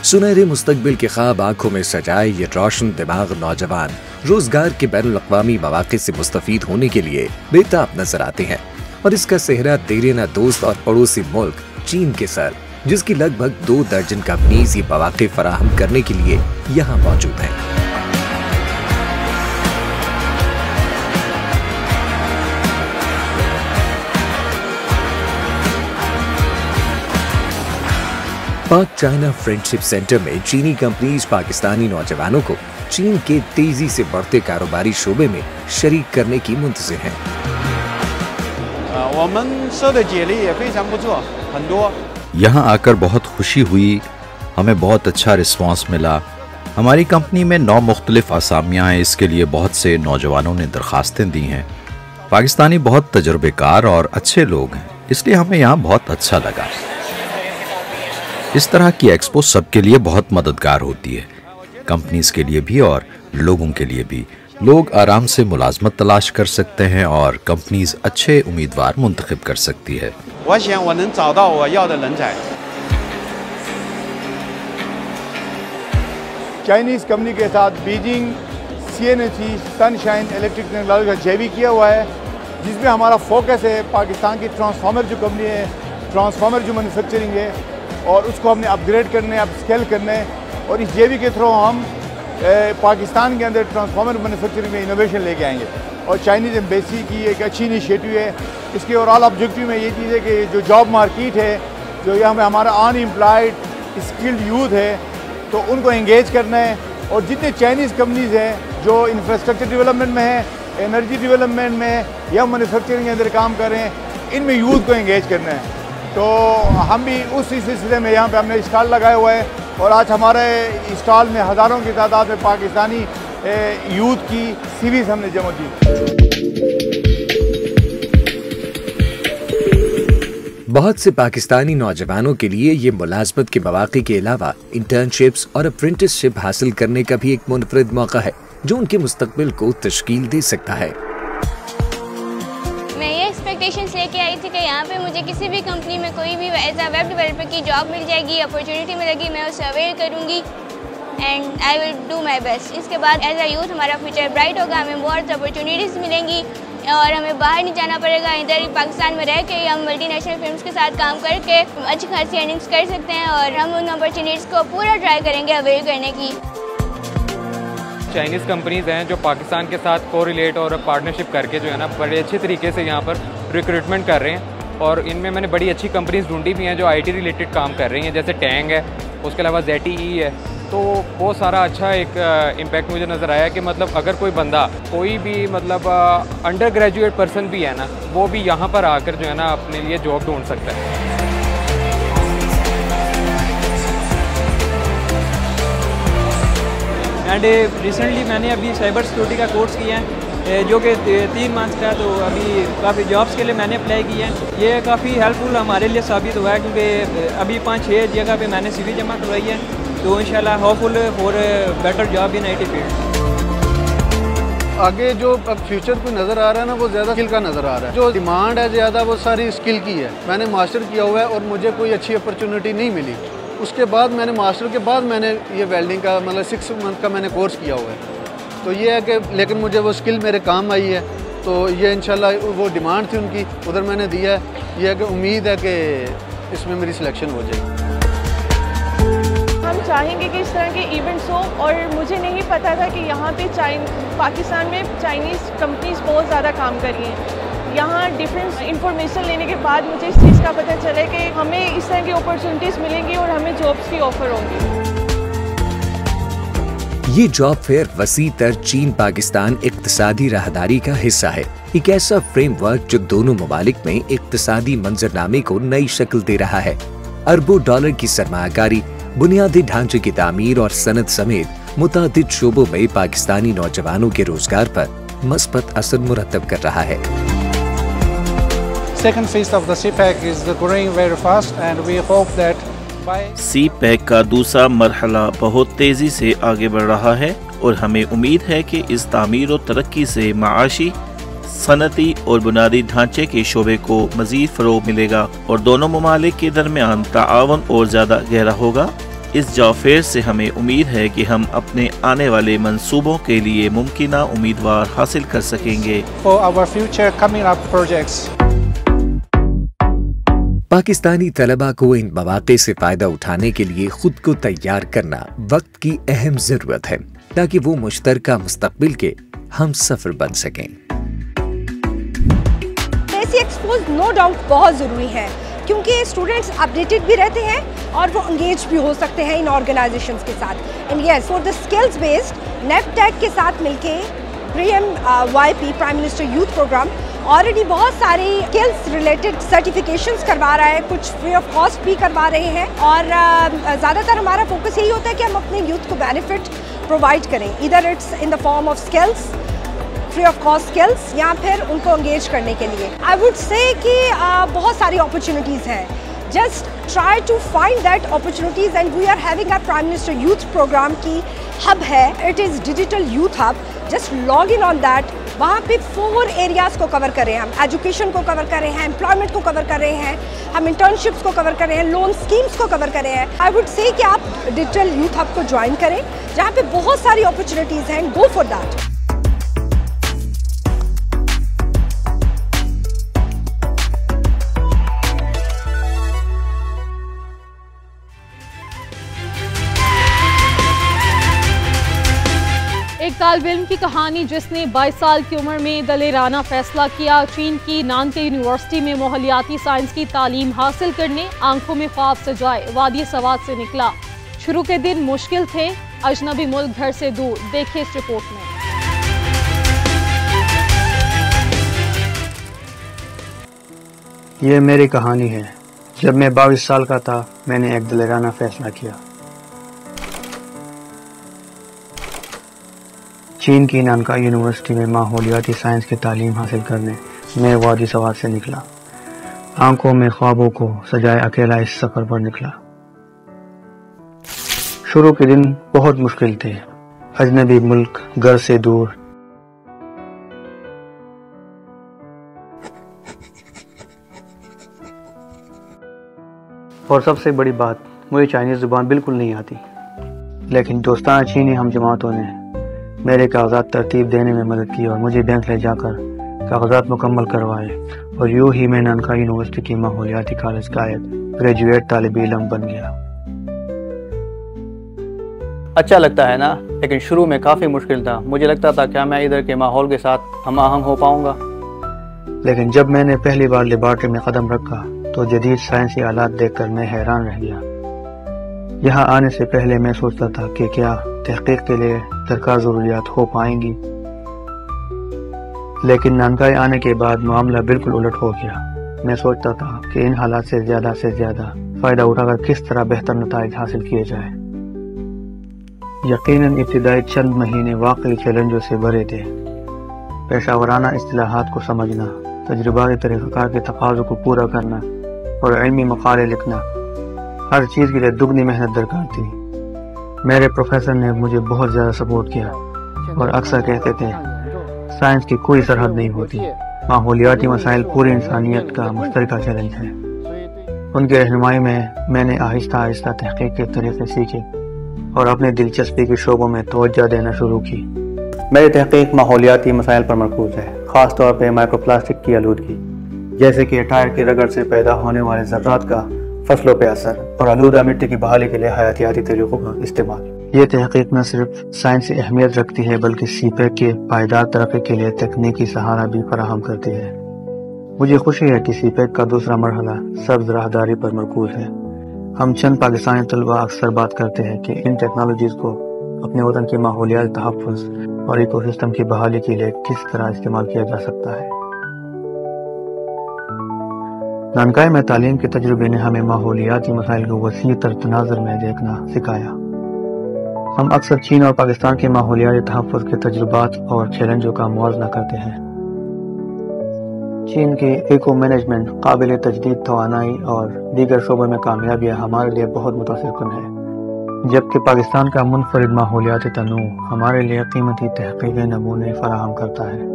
سنہرے مستقبل کے خواب آنکھوں میں سجائے یہ روشن دماغ نوجوان روزگار کے بین الاقوامی مواقع سے مستفید ہونے کے لیے بے تاب نظر آتے ہیں، اور اس کا صحرا دیرینہ دوست اور پڑوسی ملک چین کے سر، جس کی لگ بھگ 2 درجن کمپنیز یہ مواقع فراہم کرنے کے لیے یہاں موجود ہیں۔ पाक चाइना फ्रेंडशिप सेंटर में चीनी कंपनीज पाकिस्तानी नौजवानों को चीन के तेजी से बढ़ते कारोबारी शोबे में शरीक करने की मुंतज़िर हैं। यहाँ आकर बहुत खुशी हुई, हमें बहुत अच्छा रिस्पांस मिला। हमारी कंपनी में 9 मुख्तलिफ असामियाँ हैं, इसके लिए बहुत से नौजवानों ने दरखास्तें दी हैं। पाकिस्तानी बहुत तजुर्बेकार और अच्छे लोग हैं, इसलिए हमें यहाँ बहुत अच्छा लगा। इस तरह की एक्सपो सबके लिए बहुत मददगार होती है, कंपनीज के लिए भी और लोगों के लिए भी। लोग आराम से मुलाजमत तलाश कर सकते हैं और कंपनीज अच्छे उम्मीदवार मुंतखब कर सकती है। चाइनीज़ कंपनी के साथ Beijing CNH sunshine electric technology का JV किया हुआ है, जिसमें हमारा फोकस है पाकिस्तान की ट्रांसफार्मर जो कंपनी है, ट्रांसफार्मर जो मैन्युफैक्चरिंग है, और उसको हमने अपग्रेड करने, अपस्केल करने, और इस JV के थ्रू हम पाकिस्तान के अंदर ट्रांसफार्मर मैन्युफैक्चरिंग में इनोवेशन लेके आएंगे। और चाइनीज़ एम्बेसी की एक अच्छी इनिशिएटिव है। इसके ओवरऑल ऑब्जेक्टिव में ये चीज़ है कि जो जॉब मार्केट है, जो ये हमारा अनएम्प्लॉयड स्किल्ड यूथ है, तो उनको एंगेज करना है। और जितने चाइनीज़ कंपनीज़ हैं जो इंफ्रास्ट्रक्चर डेवलपमेंट में है, एनर्जी डेवलपमेंट में या मैन्युफैक्चरिंग के अंदर काम कर रहे हैं, इनमें यूथ को एंगेज करना है। तो हम भी उसी सिलसिले में यहाँ पे हमने स्टॉल लगाया हुआ है, और आज हमारे स्टॉल में हज़ारों की तादाद में पाकिस्तानी यूथ की CVs हमने जमा की। बहुत से पाकिस्तानी नौजवानों के लिए ये मुलाजमत के मौके के अलावा इंटर्नशिप्स और अप्रेंटिसशिप हासिल करने का भी एक मुनफरिद मौका है, जो उनके मुस्तकबिल को तश्कील दे सकता है। मैं ये एक्सपेक्टेशंस लेके आई थी कि यहाँ पे मुझे किसी भी कंपनी में कोई भी ऐसा वेब डेवलपर की जॉब मिल जाएगी, अपॉर्चुनिटी मिलेगी, मैं उसे अवेयर करूँगी and I will do my best. इसके बाद एज अ यूथ हमारा फ्यूचर ब्राइट होगा, हमें बहुत अपॉर्चुनिटीज़ मिलेंगी और हमें बाहर नहीं जाना पड़ेगा। इधर ही पाकिस्तान में रह के हम मल्टीनेशनल फिल्म्स के साथ काम करके अच्छी खासी अर्निंग्स कर सकते हैं, और हम उन अपॉर्चुनिटीज़ को पूरा ट्राई करेंगे अवेयर करने की। चाइनीज़ कंपनीज़ हैं जो पाकिस्तान के साथ कोरिलेट और पार्टनरशिप करके जो है ना बड़े अच्छे तरीके से यहाँ पर रिक्रूटमेंट कर रहे हैं, और इनमें मैंने बड़ी अच्छी कंपनीज़ ढूंढी भी हैं जो IT रिलेटेड काम कर रही हैं, जैसे टैंग है, उसके अलावा ZTE है। तो बहुत सारा अच्छा एक इम्पैक्ट मुझे नज़र आया कि मतलब अगर कोई बंदा, कोई भी मतलब अंडर ग्रेजुएट पर्सन भी है ना, वो भी यहाँ पर आकर जो है ना अपने लिए जॉब ढूंढ सकता है। एंड रिसेंटली मैंने अभी साइबर सिक्योरिटी का कोर्स किया है, जो कि 3 मंथ्स का, तो अभी काफ़ी जॉब्स के लिए मैंने अप्लाई किया है। ये काफ़ी हेल्पफुल हमारे लिए साबित हुआ है, क्योंकि अभी 5-6 जगह पे मैंने CV जमा करवाई है, तो इंशाल्लाह hopeful for better job in IT field. आगे जो अब फ्यूचर को नज़र आ रहा है ना, वो ज़्यादा स्किल का नज़र आ रहा है। जो डिमांड है ज़्यादा, वो सारी स्किल की है। मैंने मास्टर किया हुआ है और मुझे कोई अच्छी अपॉर्चुनिटी नहीं मिली। उसके बाद मैंने मास्टर के बाद मैंने ये वेल्डिंग का मतलब 6 मंथ का मैंने कोर्स किया हुआ है। तो ये है कि लेकिन मुझे वो स्किल मेरे काम आई है, तो ये इंशाल्लाह वो डिमांड थी उनकी, उधर मैंने दिया है। ये है कि उम्मीद है कि इसमें मेरी सिलेक्शन हो जाएगी। हम चाहेंगे कि इस तरह के इवेंट्स हो, और मुझे नहीं पता था कि यहाँ पे पाकिस्तान में चाइनीज़ कंपनीज बहुत ज़्यादा काम कर रही हैं। यहाँ डिफरेंट इंफॉर्मेशन लेने के बाद मुझे इस चीज़ का पता चला कि हमें इस तरह की अपॉर्चुनिटीज़ मिलेंगी और हमें जॉब्स की ऑफर होंगी। ये जॉब फेयर वसी तर चीन पाकिस्तान इक्तिसादी राहदारी का हिस्सा है, एक ऐसा फ्रेमवर्क जो दोनों ममालिक में इक्तिसादी मंजरनामे को नई शक्ल दे रहा है। अरबों डॉलर की सरमायाकारी, बुनियादी ढांचे की तामीर और सनत समेत मुतादिद शोबों में पाकिस्तानी नौजवानों के रोजगार पर मस्बत असर मुरतब कर रहा है। Second phase of the CPEC is growing very fast and we hope that CPEC का दूसरा मरहला बहुत तेजी से आगे बढ़ रहा है, और हमें उम्मीद है कि इस तामीर और तरक्की से माशी, सनती और बुनियादी ढांचे के शोबे को मजीद फरोग मिलेगा और दोनों ममालिक के दरमियान ताआवन और ज़्यादा गहरा होगा। इस जॉब फेयर से हमें उम्मीद है कि हम अपने आने वाले मंसूबों के लिए मुमकिना उम्मीदवार हासिल कर सकेंगे। For our future coming up projects. Pakistani तलबा को इन मौके से फायदा उठाने के लिए खुद को तैयार करना वक्त की अहम जरूरत है, ताकि वो मुश्तरका मुस्तकबिल के हम सफर बन सकें। ऐसी एक्सपोज नो डाउट बहुत ज़रूरी है, क्योंकि स्टूडेंट्स अपडेटेड भी रहते हैं اور وہ انگیج بھی ہو سکتے ہیں ان آرگنائزیشنز کے ساتھ. And yes for the skills based NAVTTC کے ساتھ مل کے PMYP prime minister youth program already بہت ساری اسکلز ریلیٹڈ سرٹیفکیشنز کروا رہا ہے, کچھ فری آف کاسٹ بھی کروا رہے ہیں, اور زیادہ تر ہمارا فوکس یہی ہوتا ہے کہ ہم اپنے یوتھ کو بینیفٹ پرووائڈ کریں, ادھر it's in the form of skills, free of cost skills, یا پھر ان کو انگیج کرنے کے لیے. آئی ووڈ سے کہ بہت ساری اپرچونیٹیز ہیں, just try to find that opportunities, and we are having our Prime Minister Youth Program کی hub ہے, it is Digital Youth Hub, just log in on that. وہاں پہ 4 ایریاز کو کور کر رہے ہیں, ہم ایجوکیشن کو کور کر رہے ہیں, امپلائمنٹ کو کور کر رہے ہیں, ہم انٹرنشپس کو کور کر رہے ہیں, لون اسکیمس کو کور کر رہے ہیں. آئی ووڈ سے کہ آپ ڈیجیٹل یوتھ ہب کو جوائن کریں جہاں پہ بہت ساری اپرچونیٹیز ہیں, گو فار دیٹ. ایک طالب علم کی کہانی جس نے 22 سال کی عمر میں دلیرانہ فیصلہ کیا چین کی نانکے یونیورسٹی میں ماحولیاتی سائنس کی تعلیم حاصل کرنے, آنکھوں میں خواب سجائے وادی سوات سے نکلا. شروع کے دن مشکل تھے, اجنبی ملک گھر سے دور, دیکھیں اس رپورٹ میں. یہ میری کہانی ہے. جب میں 22 سال کا تھا میں نے ایک دلیرانہ فیصلہ کیا. چین کی نانکا یونیورسٹی میں ماحولیاتی سائنس کی تعلیم حاصل کرنے میں وادی سوات سے نکلا. آنکھوں میں خوابوں کو سجائے اکیلا اس سفر پر نکلا. شروع کے دن بہت مشکل تھے, اجنبی ملک گھر سے دور. اور سب سے بڑی بات, مجھے چائنیز زبان بالکل نہیں آتی, لیکن دوستانہ چینی ہم جماعتوں نے میرے کاغذات ترتیب دینے میں مدد کی اور مجھے بینک لے جا کر کاغذات مکمل کروائے, اور یوں ہی میں نانکا یونیورسٹی کی ماحولیاتی کالج کا ایک گریجویٹ طالب علم بن گیا. اچھا لگتا ہے نا, لیکن شروع میں کافی مشکل تھا. مجھے لگتا تھا کیا میں ادھر کے ماحول کے ساتھ ہم آہنگ ہو پاؤں گا, لیکن جب میں نے پہلی بار لیبارٹری میں قدم رکھا تو جدید سائنسی آلات دیکھ کر میں حیران رہ گیا. یہاں آنے سے پہلے میں سوچتا تھا کہ کیا تحقیق کے لیے درکار ضروریات ہو پائیں گی, لیکن نانکائی آنے کے بعد معاملہ بالکل الٹ ہو گیا. میں سوچتا تھا کہ ان حالات سے زیادہ فائدہ اٹھا کر کس طرح بہتر نتائج حاصل کیے جائے. یقیناً ابتدائی چند مہینے واقعی چیلنجوں سے بھرے تھے. پیشہ ورانہ اصطلاحات کو سمجھنا, تجرباتی طریقہ کار کے تقاضوں کو پورا کرنا اور علمی مقالے لکھنا, ہر چیز کے لیے دگنی محنت درکار تھی. میرے پروفیسر نے مجھے بہت زیادہ سپورٹ کیا اور اکثر کہتے تھے سائنس کی کوئی سرحد نہیں ہوتی, ماحولیاتی مسائل پوری انسانیت کا مشترکہ چیلنج ہے. ان کی رہنمائی میں نے آہستہ آہستہ تحقیق کے طریقے سیکھے اور اپنے دلچسپی کے شعبوں میں توجہ دینا شروع کی. میری تحقیق ماحولیاتی مسائل پر مرکوز ہے, خاص طور پہ مائکرو پلاسٹک کی آلودگی, جیسے کہ ٹائر کی رگڑ سے پیدا ہونے والے ذرات کا فصلوں پہ اثر اور آلودہ مٹی کی بحالی کے لیے حیاتیاتی طریقوں کا استعمال. یہ تحقیق نہ صرف سائنسی اہمیت رکھتی ہے بلکہ سی پیک کے پائیدار ترقی کے لیے تکنیکی سہارا بھی فراہم کرتی ہے. مجھے خوشی ہے کہ سی پیک کا دوسرا مرحلہ سبز راہداری پر مرکوز ہے. ہم چند پاکستانی طلبہ اکثر بات کرتے ہیں کہ ان ٹیکنالوجیز کو اپنے وطن کے ماحولیاتی تحفظ اور ایکو سسٹم کی بحالی کے لیے کس طرح استعمال کیا جا سکتا ہے. نانکائی میں تعلیم کے تجربے نے ہمیں ماحولیاتی مسائل کو وسیع تر تناظر میں دیکھنا سکھایا. ہم اکثر چین اور پاکستان کے ماحولیاتی تحفظ کے تجربات اور چیلنجوں کا موازنہ کرتے ہیں. چین کی ایکو مینجمنٹ, قابل تجدید توانائی اور دیگر شعبوں میں کامیابیاں ہمارے لیے بہت متاثر کن ہے, جبکہ پاکستان کا منفرد ماحولیاتی تنوع ہمارے لیے قیمتی تحقیقی نمونے فراہم کرتا ہے.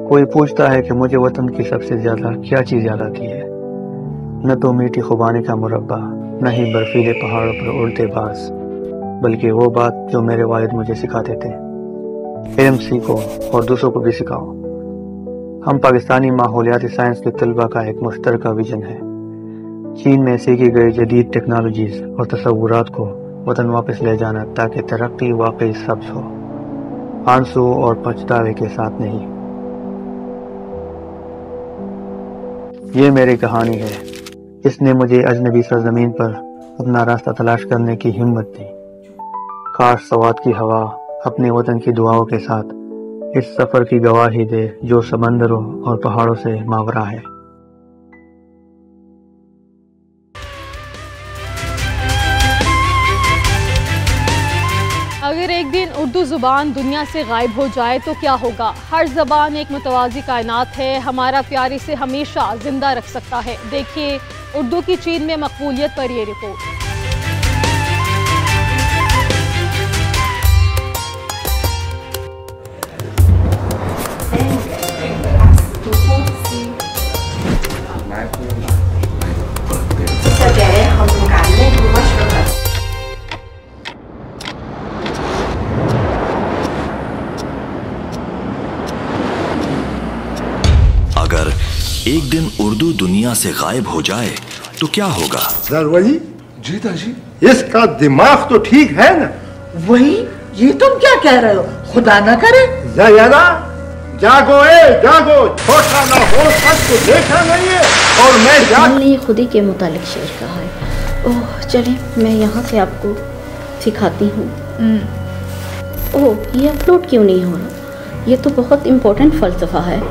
کوئی پوچھتا ہے کہ مجھے وطن کی سب سے زیادہ کیا چیز یاد آتی ہے, نہ تو میٹھی خوبانی کا مربع, نہ ہی برفیلے پہاڑوں پر اڑتے باز, بلکہ وہ بات جو میرے والد مجھے سکھاتے تھے, علم سیکھو اور دوسروں کو بھی سکھاؤ. ہم پاکستانی ماحولیاتی سائنس کے طلبہ کا ایک مشترکہ ویژن ہے, چین میں سیکھی گئی جدید ٹیکنالوجیز اور تصورات کو وطن واپس لے جانا تاکہ ترقی واقعی سبز ہو, آنسو اور پچھتاوے کے ساتھ نہیں. یہ میری کہانی ہے, اس نے مجھے اجنبی سرزمین پر अपना रास्ता तलाश करने की हिम्मत दी। काश सवात की हवा अपने वतन की दुआओं के साथ इस सफ़र की गवाही दे जो समंदरों और पहाड़ों से मावरा है। अगर एक दिन उर्दू ज़ुबान दुनिया से गायब हो जाए तो क्या होगा? हर ज़बान एक मुतवाज़ी कायनात है, हमारा प्यार इसे हमेशा ज़िंदा रख सकता है। देखिए उर्दू की चीन में मकबूलियत पर ये रिपोर्ट। अगर एक दिन उर्दू दुनिया से गायब हो जाए तो क्या होगा? वही जी दाजी, इसका दिमाग तो ठीक है ना? वही, ये तुम क्या कह रहे हो? खुदा ना करे। जयादा जागो, जागो, छोटा ना हो सच को देखा नहीं है। और मैं खुद ही के मुतालिक शेर कहा है। ओह चलें, मैं यहाँ से आपको सिखाती हूँ। ओह ये अपलोड क्यों नहीं हो रहा? ये तो बहुत इम्पोर्टेंट फ़लसफ़ा है।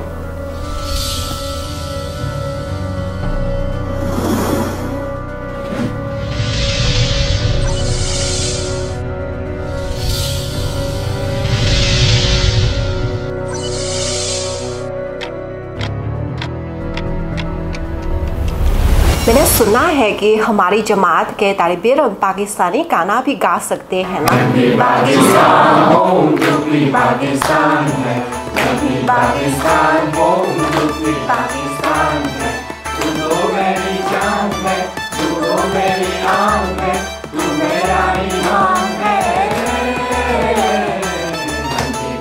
मैंने सुना है कि हमारी जमात के तालिब इल्म पाकिस्तानी गाना भी गा सकते हैं ना? पाकिस्तान हो, पाकिस्तान है, पाकिस्तान हो, पाकिस्तान है, तू तो मेरी जान है, तू तो मेरी आन है, तू मेरा ईमान है।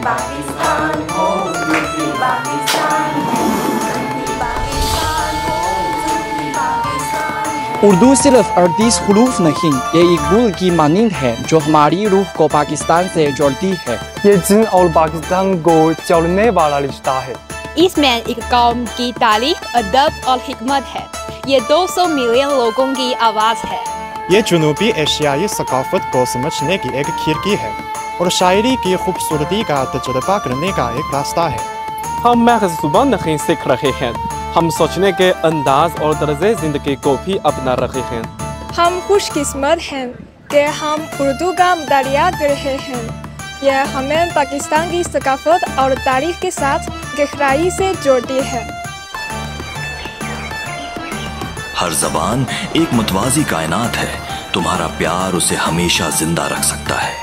पाकिस्तान हो, पाकिस्तान है। उर्दू सिर्फ 38 हुरूफ नहीं, ये एक गुल की मानिंद है जो हमारी रूह को पाकिस्तान से जोड़ती है। ये चीन और पाकिस्तान को जोड़ने वाला रिश्ता है। इसमें एक कौम की तारीख, अदब और हिकमत है। ये 200 मिलियन लोगों की आवाज़ है। ये जनूबी एशियाई सकाफत को समझने की एक खिड़की है और शायरी की खूबसूरती का तजुर्बा करने का एक रास्ता है। हम महज जुबान नहीं सीख रहे हैं, हम सोचने के अंदाज और तर्ज़े ज़िंदगी को भी अपना रहे हैं। हम खुशकिस्मत हैं कि हम उर्दू का मुतालिया कर रहे हैं। यह हमें पाकिस्तान की सकाफत और तारीख के साथ गहराई से जोड़ती है। हर ज़बान एक मुतवाज़ी कायनात है, तुम्हारा प्यार उसे हमेशा जिंदा रख सकता है।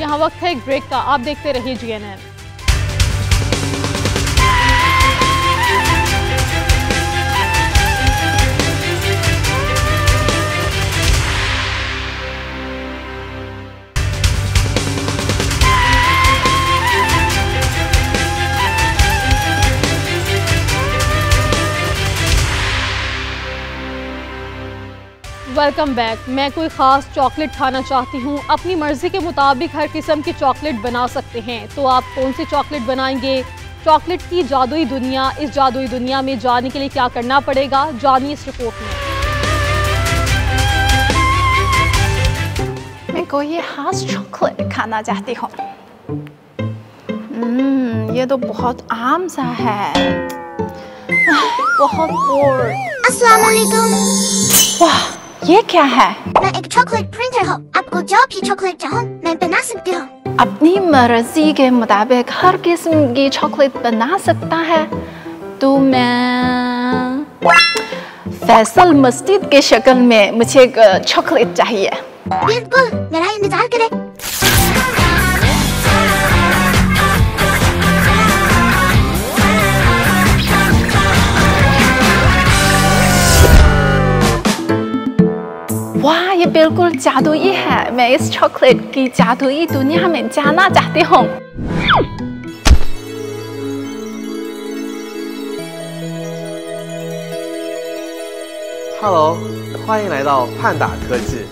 यहाँ वक्त है एक ब्रेक का, आप देखते रहिए GNN। Welcome back. मैं कोई ख़ास चॉकलेट खाना चाहती हूँ, अपनी मर्ज़ी के मुताबिक हर किस्म की चॉकलेट बना सकते हैं। तो आप कौन सी चॉकलेट बनाएंगे? चॉकलेट की जादुई दुनिया, इस जादुई दुनिया में जाने के लिए क्या करना पड़ेगा, जानिए इस रिपोर्ट में। मैं कोई ये खास चॉकलेट खाना चाहती हूँ। ये तो बहुत आम सा है। बहुत बोर। अस्सलाम वालेकुम। वाह, ये क्या है? मैं एक चॉकलेट प्रिंटर हूँ, आपको जो भी चॉकलेट चाहो मैं बना सकती हूँ। अपनी मर्जी के मुताबिक हर किस्म की चॉकलेट बना सकता है। तो मैं फैसल मस्जिद के शक्ल में मुझे एक चॉकलेट चाहिए। बिल्कुल, मेरा इंतजार करें। वाह, ये बिल्कुल जादुई है। मैं इस चॉकलेट की जादुई दुनिया में जाना चाहती हूँ। Hello， 欢迎来到盼达科技。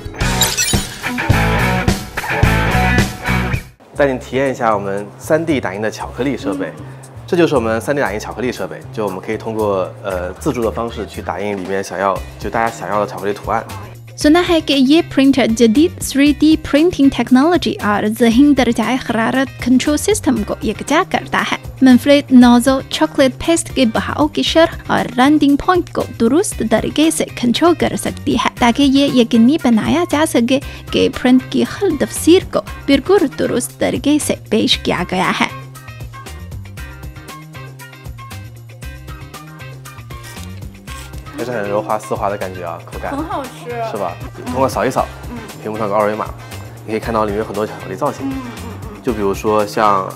带你体验一下我们3D 打印的巧克力设备。这这就是我们3D 打印巧克力设备，就我们可以通过自助的方式去打印里面大家想要的巧克力图案。सुना है कि ये प्रिंटर जदीद 3D प्रिंटिंग टेक्नोलॉजी और ज़हीन दर्जाए हरारत कंट्रोल सिस्टम को यकजा करता है। मुनफरिद नोज़ल चॉकलेट पेस्ट के बहाव की शरह और रनिंग पॉइंट को दुरुस्त तरीके से कंट्रोल कर सकती है, ताकि ये यकीनी बनाया जा सके कि प्रिंट की हर तफसीर को बिल्कुल दुरुस्त तरीके से पेश किया गया है। 还是很柔滑丝滑的感觉啊，口感很好吃，是吧？通过扫一扫，屏幕上有个2维码，你可以看到里面有很多巧克力造型，就比如说像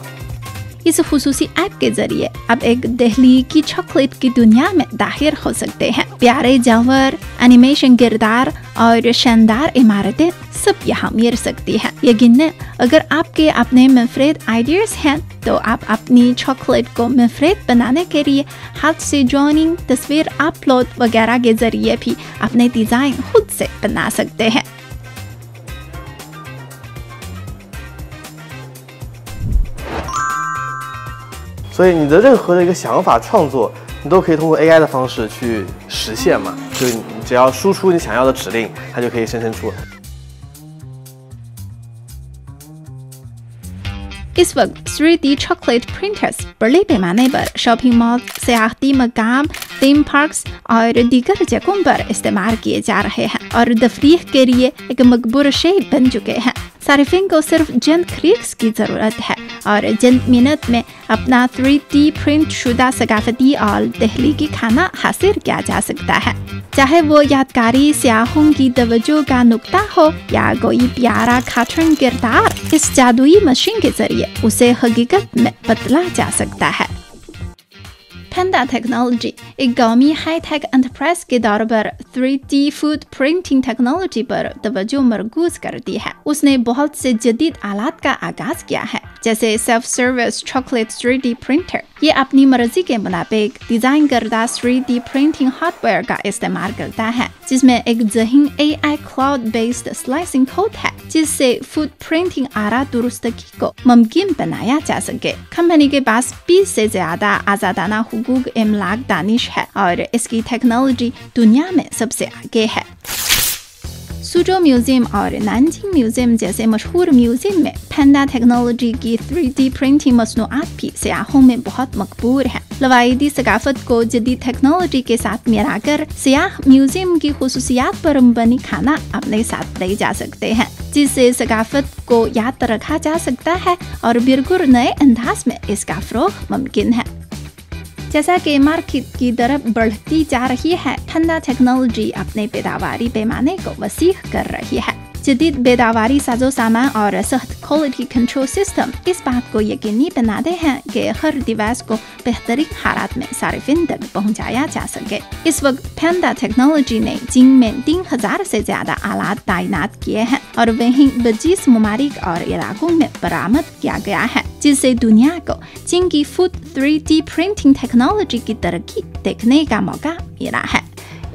इस खुसूसी ऐप के जरिए अब एक दिल्ली की चॉकलेट की दुनिया में दाखिल हो सकते हैं। प्यारे जानवर, एनिमेशन किरदार और शानदार इमारतें सब यहाँ मिल सकती हैं। यकीनन अगर आपके अपने मुनफरिद आइडियाज़ हैं तो आप अपनी चॉकलेट को मुनफरिद बनाने के लिए हाथ से ड्राइंग, तस्वीर अपलोड वगैरह के जरिए भी अपने डिज़ाइन खुद से बना सकते हैं। 所以你的任何的一个想法创作，你都可以通过 AI 的方式去实现嘛，就是你只要输出你想要的指令，它就可以生成出。 इस वक्त 3D चॉकलेट प्रिंटर्स बड़े पैमाने पर शॉपिंग मॉल, सियाहती मकाम, थीम पार्क्स और दीगर जगहों पर इस्तेमाल किए जा रहे हैं और तफरीह के लिए एक मकबूल शे बन चुके हैं। सारिफिन को सिर्फ चंद क्लिक्स की ज़रूरत है और चंद मिनट में अपना 3D प्रिंट शुदा सकाफती और तहलीकी खाना हासिल किया जा सकता है। चाहे वो यादगारी सियाहों की तवज्जो का नुक्ता हो या कोई प्यारा कार्टून किरदार, इस जादुई मशीन के जरिए उसे हकीकत में बदला जा सकता है। पेंडा टेक्नोलॉजी एक कौमी हाई टेक एंटरप्राइज के तौर पर 3D फूड प्रिंटिंग टेक्नोलॉजी पर तवज्जो मरकूज करती है। उसने बहुत से जदीद आलात का आगाज किया है, जैसे self service chocolate 3D printer. ये अपनी मर्जी के मुताबिक डिजाइन करदा 3D प्रिंटिंग हार्डवेयर का इस्तेमाल करता है, जिसमें एक ज़हीन AI cloud based slicing code है, जिससे फूड प्रिंटिंग आरा दुरुस्तगी को मुमकिन बनाया जा सके। कंपनी के पास 20 से ज्यादा आज़ादाना हुकूक इमलाक दानिश है और इसकी टेक्नोलॉजी दुनिया में सबसे आगे है। सूजो म्यूजियम और नानजिंग म्यूजियम जैसे मशहूर म्यूजियम में पेंडा टेक्नोलॉजी की 3D प्रिंटिंग मसनूआत भी सियाहों में बहुत मकबूल है। लवाइदी सकाफत को जदीद टेक्नोलॉजी के साथ मिलाकर सियाह म्यूजियम की खुसूसियात पर बनी खाना अपने साथ ले जा सकते हैं, जिससे सकाफत को याद रखा जा सकता है और बिल्कुल नए अंदाज में इसका फ़रोग़ मुमकिन है। जैसा कि मार्केट की तरफ बढ़ती जा रही है, पेंडा टेक्नोलॉजी अपने पैदावारी पैमाने को वसीह कर रही है। जदीद पैदावारी साजो सामान और सख्त क्वालिटी कंट्रोल सिस्टम इस बात को यकीनी बनाते हैं कि हर डिवाइस को बेहतरीन हालात में सारिफिन तक पहुंचाया जा सके। इस वक्त पेंडा टेक्नोलॉजी ने चीन में 3000 से ज्यादा आलात तैनात किए हैं और वहीं 25 ममालिक और इलाकों में बरामद किया गया है, जिससे दुनिया को चीन की फूड 3D प्रिंटिंग टेक्नोलॉजी की तरक्की देखने का मौका मिला है।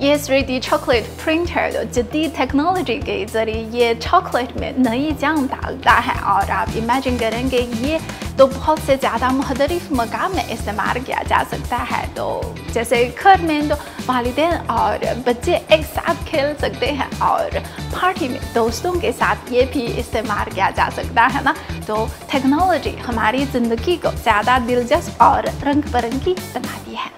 ये 3D चॉकलेट प्रिंटर जदीद टेक्नोलॉजी के जरिए ये चॉकलेट में नई जान डालता है और आप इमेजिन करेंगे ये तो बहुत से ज़्यादा मुख्तलिफ मकाम में इस्तेमाल किया जा सकता है। तो जैसे घर में तो वालिदैन और बच्चे एक साथ खेल सकते हैं और पार्टी में दोस्तों के साथ ये भी इस्तेमाल किया जा सकता है ना। तो टेक्नोलॉजी हमारी ज़िंदगी को ज़्यादा दिलचस्प और रंग बिरंगी बनाती है।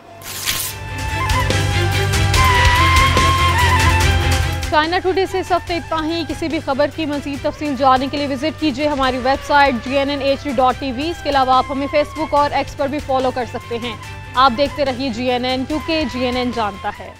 चाइना टुडे से इस हफ्ते इतना ही। किसी भी खबर की मज़ीद तफसील जानने के लिए विजिट कीजिए हमारी वेबसाइट GNNHD.TV। इसके अलावा आप हमें फेसबुक और एक्स पर भी फॉलो कर सकते हैं। आप देखते रहिए GNN, क्योंकि GNN जानता है।